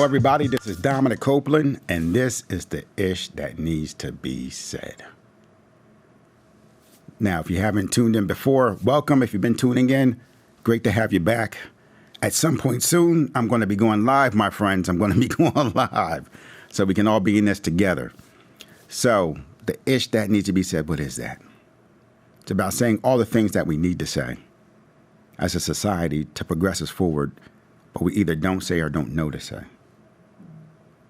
Hello, everybody. This is Dominic Copeland, and this is the Ish that needs to be said. Now, if you haven't tuned in before, welcome. If you've been tuning in, great to have you back. At some point soon, I'm going to be going live, my friends. I'm going to be going live so we can all be in this together. So, the Ish that needs to be said, what is that? It's about saying all the things that we need to say as a society to progress us forward, but we either don't say or don't know to say.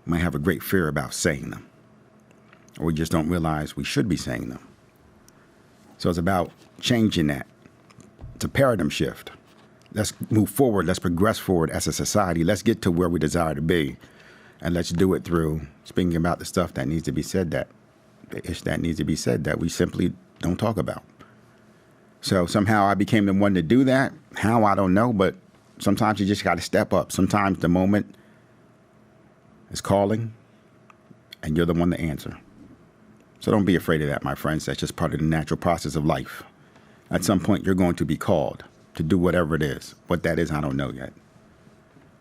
We might have a great fear about saying them, or we just don't realize we should be saying them. So it's about changing that. It's a paradigm shift. Let's move forward. Let's progress forward as a society. Let's get to where we desire to be. And let's do it through speaking about the stuff that needs to be said, the ish that needs to be said that we simply don't talk about. So somehow I became the one to do that. How, I don't know, but sometimes you just got to step up. Sometimes the moment is calling and you're the one to answer. So don't be afraid of that, my friends. That's just part of the natural process of life. At some point, you're going to be called to do whatever it is. What that is, I don't know yet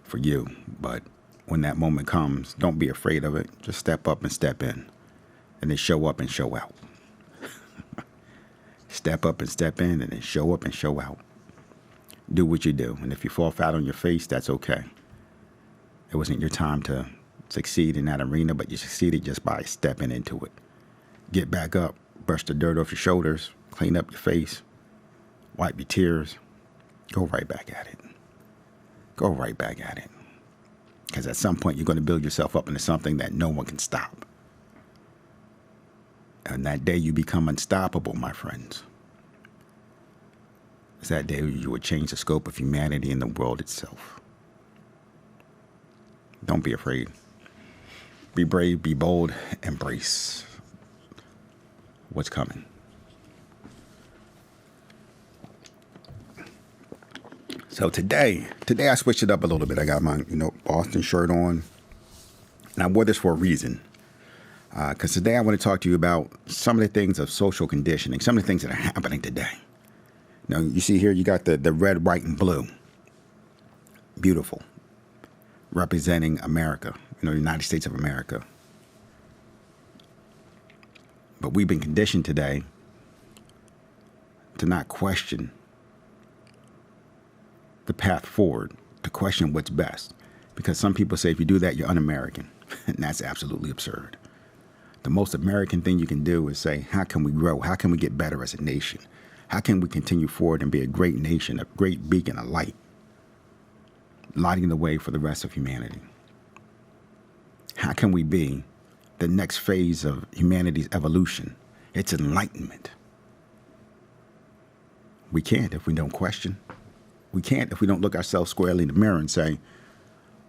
for you. But when that moment comes, don't be afraid of it. Just step up and step in. And then show up and show out. Step up and step in, and then show up and show out. Do what you do. And if you fall flat on your face, that's okay. It wasn't your time to succeed in that arena, but you succeeded just by stepping into it. Get back up, brush the dirt off your shoulders, clean up your face, wipe your tears, go right back at it. Go right back at it. Because at some point, you're going to build yourself up into something that no one can stop. And that day you become unstoppable, my friends. It's that day you would change the scope of humanity and the world itself. Don't be afraid. Be brave, be bold, embrace what's coming. So today I switched it up a little bit. I got my, Boston shirt on. And I wore this for a reason. Because today I want to talk to you about some of the things of social conditioning, some of the things that are happening today. Now, you see here, you got the red, white, and blue. Beautiful. Representing America, the United States of America. But we've been conditioned today to not question the path forward, to question what's best. Because some people say if you do that, you're un-American. And that's absolutely absurd. The most American thing you can do is say, how can we grow? How can we get better as a nation? How can we continue forward and be a great nation, a great beacon of light, lighting the way for the rest of humanity? How can we be the next phase of humanity's evolution, its enlightenment? We can't if we don't question. We can't if we don't look ourselves squarely in the mirror and say,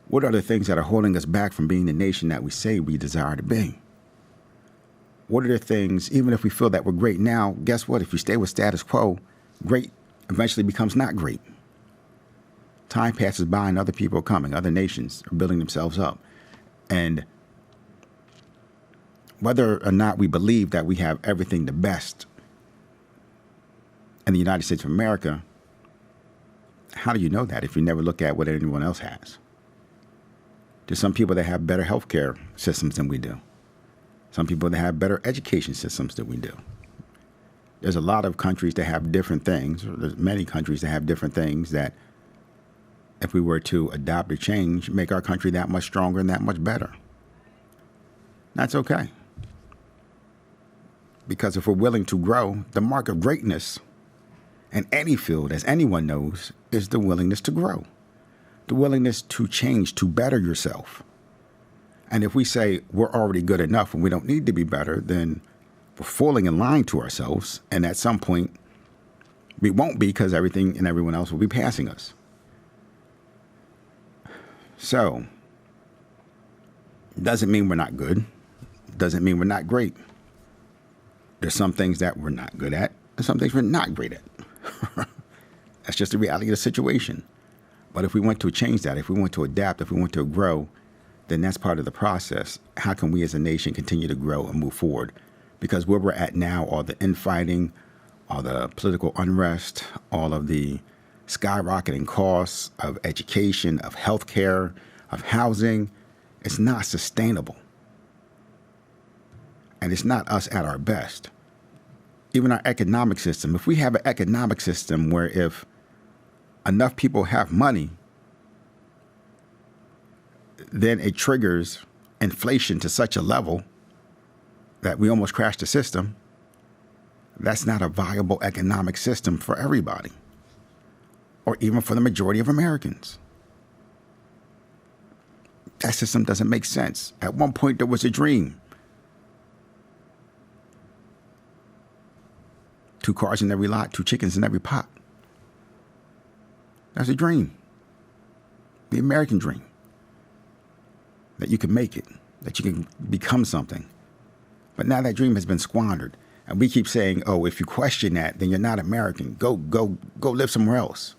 what are the things that are holding us back from being the nation that we say we desire to be? What are the things, even if we feel that we're great now, guess what? If you stay with status quo, great eventually becomes not great. Time passes by and other people are coming. Other nations are building themselves up. And whether or not we believe that we have everything the best in the United States of America, how do you know that if you never look at what anyone else has? There's some people that have better healthcare systems than we do. Some people that have better education systems than we do. There's a lot of countries that have different things, or there's many countries that have different things that, if we were to adopt or change, make our country that much stronger and that much better. That's okay. Because if we're willing to grow, the mark of greatness in any field, as anyone knows, is the willingness to grow. The willingness to change, to better yourself. And if we say we're already good enough and we don't need to be better, then we're falling in line to ourselves. And at some point, we won't be because everything and everyone else will be passing us. So, doesn't mean we're not good. Doesn't mean we're not great. There's some things that we're not good at, and some things we're not great at. That's just the reality of the situation. But if we want to change that, if we want to adapt, if we want to grow, then that's part of the process. How can we as a nation continue to grow and move forward? Because where we're at now, all the infighting, all the political unrest, all of the skyrocketing costs of education, of healthcare, of housing, It's not sustainable. And it's not us at our best. Even our economic system, if we have an economic system where if enough people have money, then it triggers inflation to such a level that we almost crash the system, that's not a viable economic system for everybody, or even for the majority of Americans. That system doesn't make sense. At one point, there was a dream. 2 cars in every lot, 2 chickens in every pot. That's a dream. The American dream. That you can make it, that you can become something. But now that dream has been squandered. And we keep saying, oh, if you question that, then you're not American. Go live somewhere else.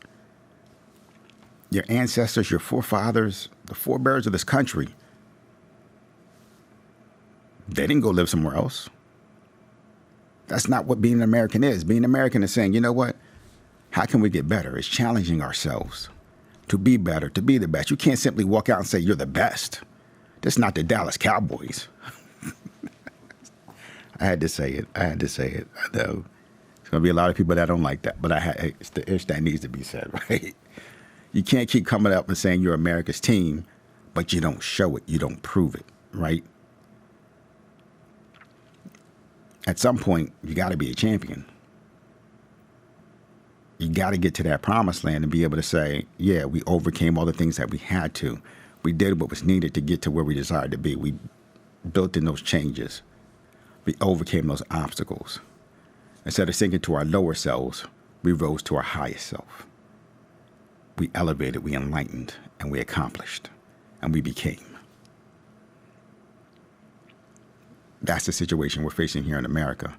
Your ancestors, your forefathers, the forebears of this country, they didn't go live somewhere else. That's not what being an American is. Being American is saying, you know what? How can we get better? It's challenging ourselves to be better, to be the best. You can't simply walk out and say you're the best. That's not the Dallas Cowboys. I had to say it. I know. There's going to be a lot of people that don't like that, but it's the ish that needs to be said, right? You can't keep coming up and saying you're America's team, but you don't show it. You don't prove it, right? At some point, you got to be a champion. You got to get to that promised land and be able to say, yeah, we overcame all the things that we had to. We did what was needed to get to where we desired to be. We built in those changes. We overcame those obstacles. Instead of sinking to our lower selves, we rose to our highest self. We elevated, we enlightened, and we accomplished, and we became. That's the situation we're facing here in America.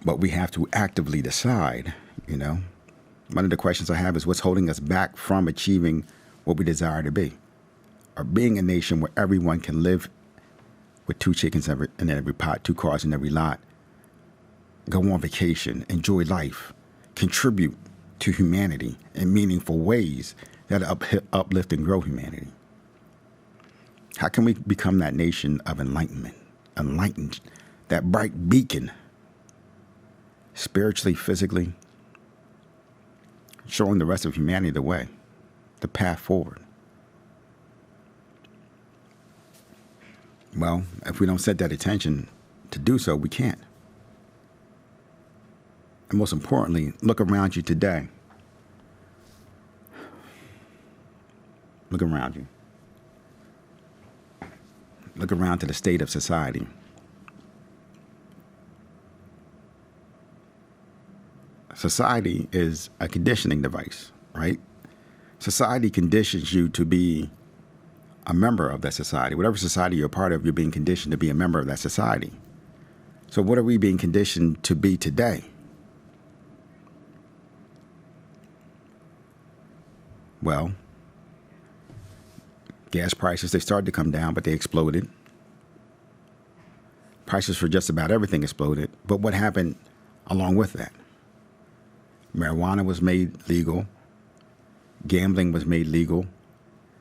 But we have to actively decide, you know. One of the questions I have is what's holding us back from achieving what we desire to be, or being a nation where everyone can live with 2 chickens in every pot, 2 cars in every lot, go on vacation, enjoy life, contribute to humanity in meaningful ways that uplift and grow humanity. How can we become that nation of enlightenment, enlightened, that bright beacon, spiritually, physically, showing the rest of humanity the way, the path forward? Well, if we don't set that attention to do so, we can't. And most importantly, look around you today. Look around you. Look around to the state of society. Society is a conditioning device, right? Society conditions you to be a member of that society. Whatever society you're a part of, you're being conditioned to be a member of that society. So what are we being conditioned to be today? Well, gas prices, they started to come down, but they exploded. Prices for just about everything exploded. But what happened along with that? Marijuana was made legal. Gambling was made legal.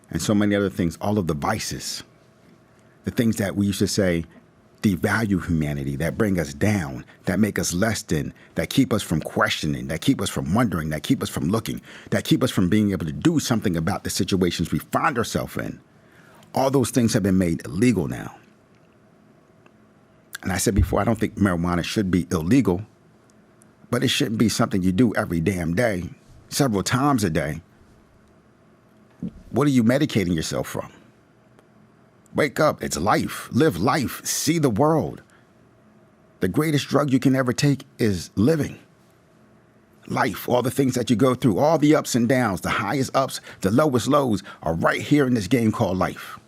And so many other things, all of the vices, the things that we used to say devalue humanity, that bring us down, that make us less than, that keep us from questioning, that keep us from wondering, that keep us from looking, that keep us from being able to do something about the situations we find ourselves in. All those things have been made illegal now. And I said before, I don't think marijuana should be illegal, but it shouldn't be something you do every damn day, several times a day. What are you medicating yourself from? Wake up. It's life. Live life. See the world. The greatest drug you can ever take is living. Life, all the things that you go through, all the ups and downs, the highest ups, the lowest lows are right here in this game called life.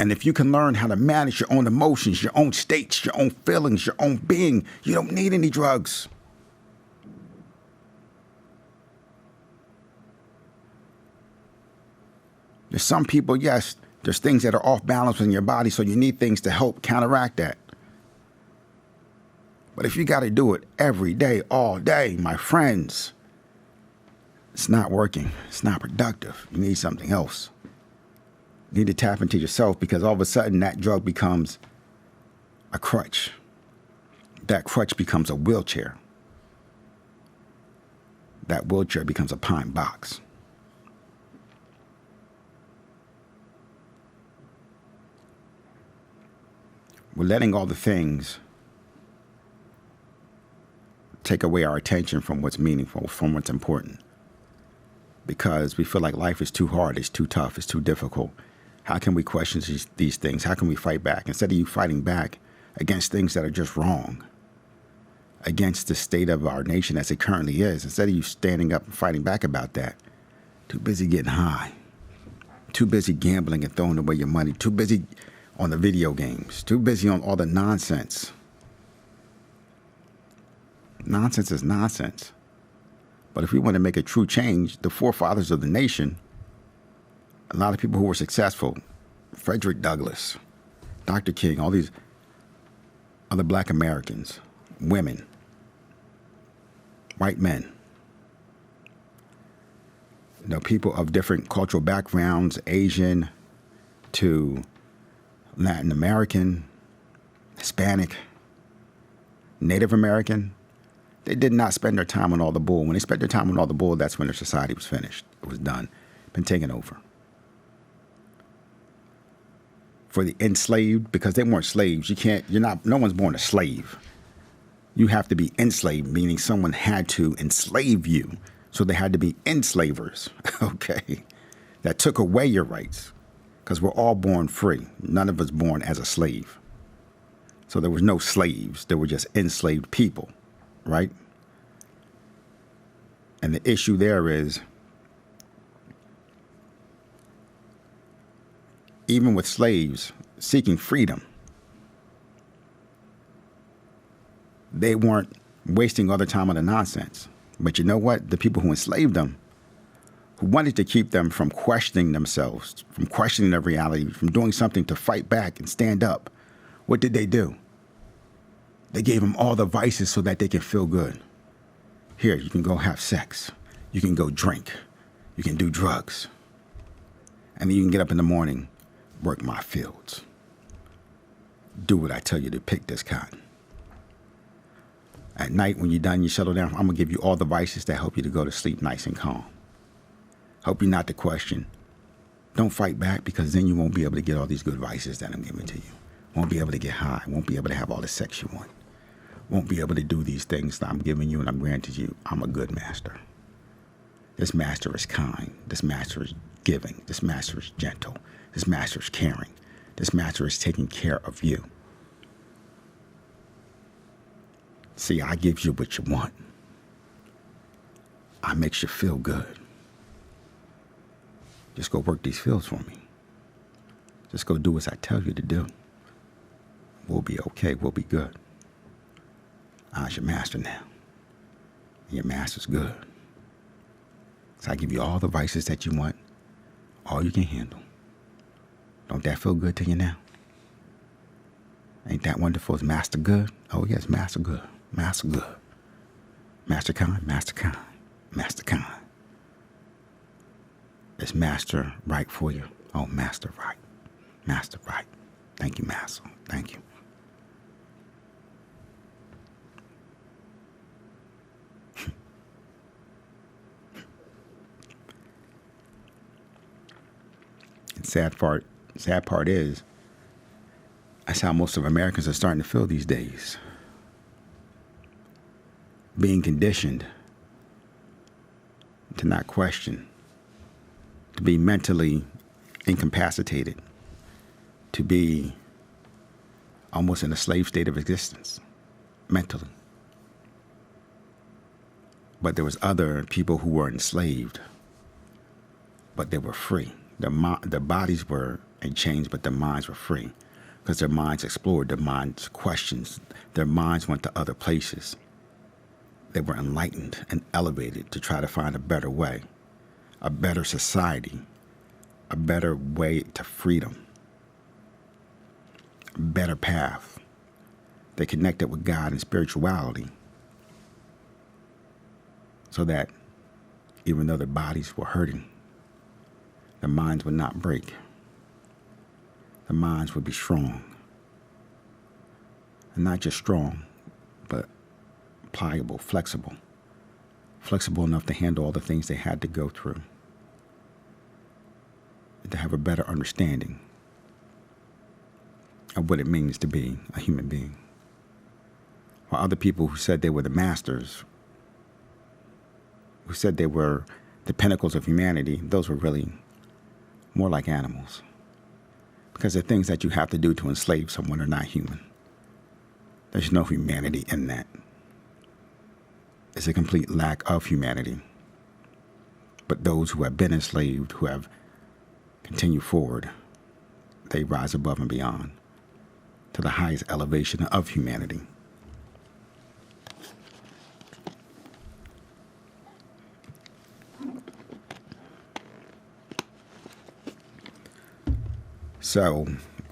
And if you can learn how to manage your own emotions, your own states, your own feelings, your own being, you don't need any drugs. There's some people, yes, there's things that are off balance in your body, so you need things to help counteract that. But if you got to do it every day, all day, my friends, it's not working. It's not productive. You need something else. You need to tap into yourself, because all of a sudden that drug becomes a crutch. That crutch becomes a wheelchair. That wheelchair becomes a pine box. We're letting all the things take away our attention from what's meaningful, from what's important. Because we feel like life is too hard, it's too tough, it's too difficult. How can we question these things? How can we fight back? Instead of you fighting back against things that are just wrong, against the state of our nation as it currently is, instead of you standing up and fighting back about that, too busy getting high, too busy gambling and throwing away your money, too busy on the video games, too busy on all the nonsense. Nonsense is nonsense. But if we want to make a true change, the forefathers of the nation, a lot of people who were successful, Frederick Douglass, Dr. King, all these other black Americans, women, white men, people of different cultural backgrounds, Asian to Latin American, Hispanic, Native American, they did not spend their time on all the bull. When they spent their time on all the bull, that's when their society was finished. It was done, been taken over. For the enslaved, because they weren't slaves, no one's born a slave. You have to be enslaved, meaning someone had to enslave you. So they had to be enslavers, okay? That took away your rights, because we're all born free. None of us born as a slave. So there was no slaves. There were just enslaved people, right? And the issue there is, even with slaves seeking freedom, they weren't wasting all their time on the nonsense. But you know what? The people who enslaved them, who wanted to keep them from questioning themselves, from questioning their reality, from doing something to fight back and stand up, what did they do? They gave them all the vices so that they can feel good. Here, you can go have sex. You can go drink. You can do drugs. And then you can get up in the morning, work my fields. Do what I tell you to pick this cotton. At night, when you're done, you settle down, I'm going to give you all the vices that help you to go to sleep nice and calm. Help you not to question. Don't fight back, because then you won't be able to get all these good vices that I'm giving to you. Won't be able to get high. Won't be able to have all the sex you want. Won't be able to do these things that I'm giving you and I'm granting you. I'm a good master. This master is kind. This master is giving. This master is gentle. This master is caring. This master is taking care of you. See, I give you what you want. I makes you feel good. Just go work these fields for me. Just go do as I tell you to do. We'll be okay. We'll be good. I'm your master now. And your master's good. So I give you all the vices that you want, all you can handle. Don't that feel good to you now? Ain't that wonderful? Is master good? Oh, yes, master good. Master good. Master kind, master kind, master kind. Is master right for you? Oh, master right. Master right. Thank you, master. Thank you. And sad part is, that's how most of Americans are starting to feel these days. Being conditioned to not question, to be mentally incapacitated, to be almost in a slave state of existence, mentally. But there was other people who were enslaved, but they were free. Their bodies were in chains, but their minds were free, because their minds explored, their minds questioned, their minds went to other places. They were enlightened and elevated to try to find a better way, a better society, a better way to freedom, a better path. They connected with God and spirituality so that even though their bodies were hurting, their minds would not break. the minds would be strong. And not just strong, but pliable, flexible. Flexible enough to handle all the things they had to go through. And to have a better understanding of what it means to be a human being. While other people who said they were the masters, who said they were the pinnacles of humanity, those were really more like animals. Because the things that you have to do to enslave someone are not human. There's no humanity in that. It's a complete lack of humanity. But those who have been enslaved, who have continued forward, they rise above and beyond to the highest elevation of humanity. So,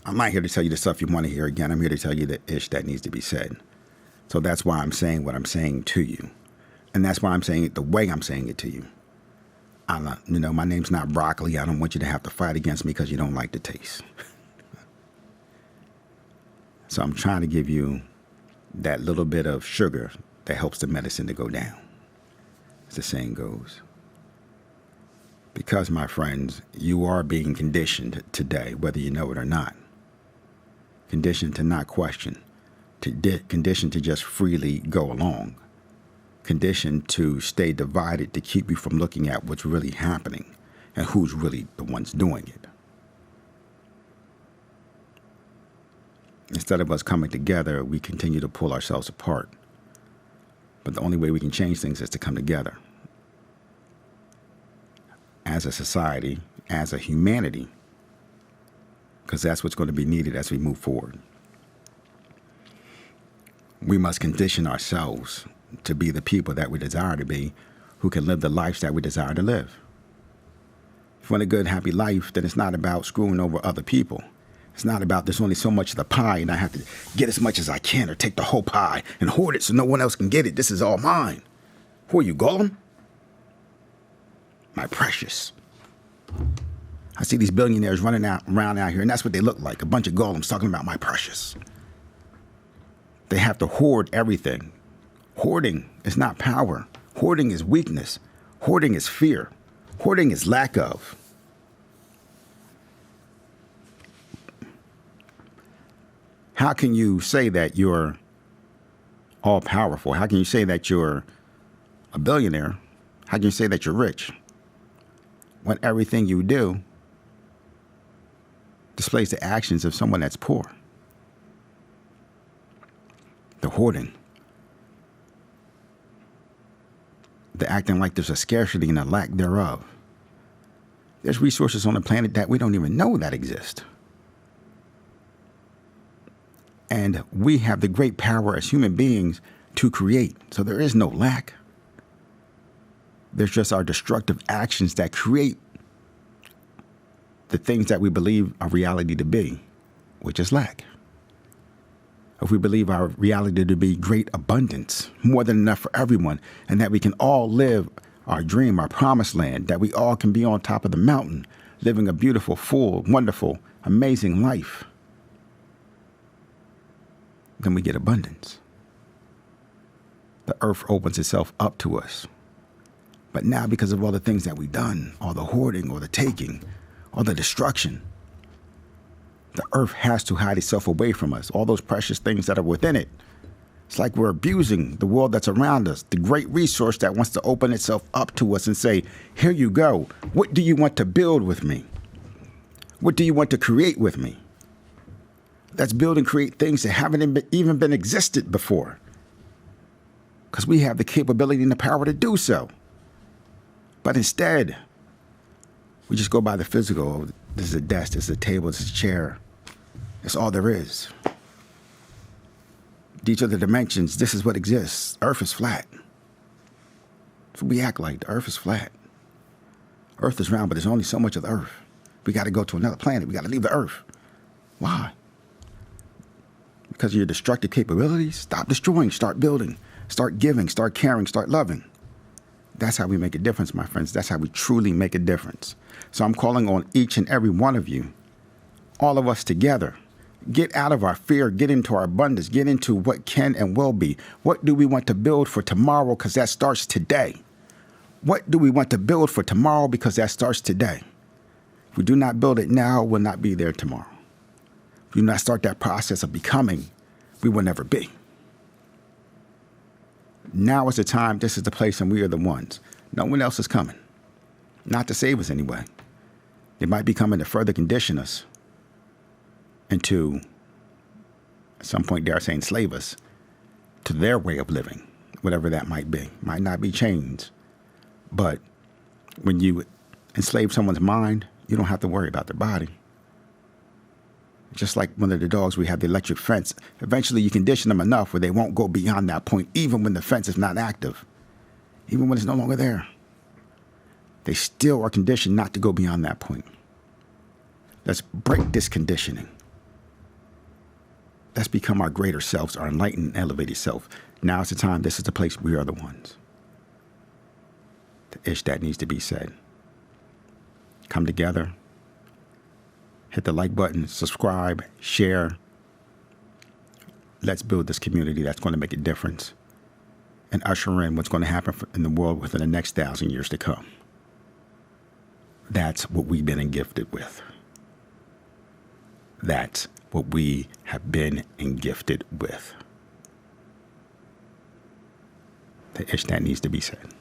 I'm not here to tell you the stuff you want to hear again. I'm here to tell you the ish that needs to be said. So that's why I'm saying what I'm saying to you. And that's why I'm saying it the way I'm saying it to you. I'm not, my name's not broccoli. I don't want you to have to fight against me because you don't like the taste. So I'm trying to give you that little bit of sugar that helps the medicine to go down, as the saying goes. Because, my friends, you are being conditioned today, whether you know it or not. Conditioned to not question. Conditioned to just freely go along. Conditioned to stay divided to keep you from looking at what's really happening and who's really the ones doing it. Instead of us coming together, we continue to pull ourselves apart. But the only way we can change things is to come together. As a society, as a humanity, because that's what's going to be needed as we move forward. We must condition ourselves to be the people that we desire to be, who can live the lives that we desire to live. If you want a good, happy life, then it's not about screwing over other people. It's not about there's only so much of the pie and I have to get as much as I can or take the whole pie and hoard it so no one else can get it. This is all mine. Who are you, Gollum? My precious. I see these billionaires running around out here, and that's what they look like, a bunch of golems talking about my precious. They have to hoard everything. Hoarding is not power. Hoarding is weakness. Hoarding is fear. Hoarding is lack of. How can you say that you're all powerful? How can you say that you're a billionaire? How can you say that you're rich when everything you do displays the actions of someone that's poor? The hoarding. The acting like there's a scarcity and a lack thereof. There's resources on the planet that we don't even know that exist. And we have the great power as human beings to create. So there is no lack. There's just our destructive actions that create the things that we believe our reality to be, which is lack. If we believe our reality to be great abundance, more than enough for everyone, and that we can all live our dream, our promised land, that we all can be on top of the mountain, living a beautiful, full, wonderful, amazing life, then we get abundance. The earth opens itself up to us. But now, because of all the things that we've done, all the hoarding, or the taking, all the destruction, the earth has to hide itself away from us, all those precious things that are within it. It's like we're abusing the world that's around us, the great resource that wants to open itself up to us and say, here you go. What do you want to build with me? What do you want to create with me? Let's build and create things that haven't even been existed before. Because we have the capability and the power to do so. But instead, we just go by the physical. This is a desk, this is a table, this is a chair. That's all there is. These are the dimensions. This is what exists. Earth is flat. That's what we act like. The earth is flat. Earth is round, but there's only so much of the earth. We got to go to another planet. We got to leave the earth. Why? Because of your destructive capabilities? Stop destroying. Start building. Start giving. Start caring. Start loving. That's how we make a difference, my friends. That's how we truly make a difference. So I'm calling on each and every one of you, all of us together. Get out of our fear, get into our abundance, get into what can and will be. What do we want to build for tomorrow? Because that starts today. What do we want to build for tomorrow? Because that starts today. If we do not build it now, we'll not be there tomorrow. If we do not start that process of becoming, we will never be. Now is the time, this is the place, and we are the ones. No one else is coming. Not to save us anyway. They might be coming to further condition us and to, at some point, dare I say, enslave us to their way of living, whatever that might be. Might not be chains, but when you enslave someone's mind, you don't have to worry about their body. Just like one of the dogs, we have the electric fence. Eventually, you condition them enough where they won't go beyond that point, even when the fence is not active, even when it's no longer there. They still are conditioned not to go beyond that point. Let's break this conditioning. Let's become our greater selves, our enlightened, elevated self. Now is the time. This is the place. We are the ones. The ish that needs to be said. Come together. Hit the like button, subscribe, share. Let's build this community that's going to make a difference and usher in what's going to happen in the world within the next 1,000 years to come. That's what we've been gifted with. That's what we have been gifted with. The ish that needs to be said.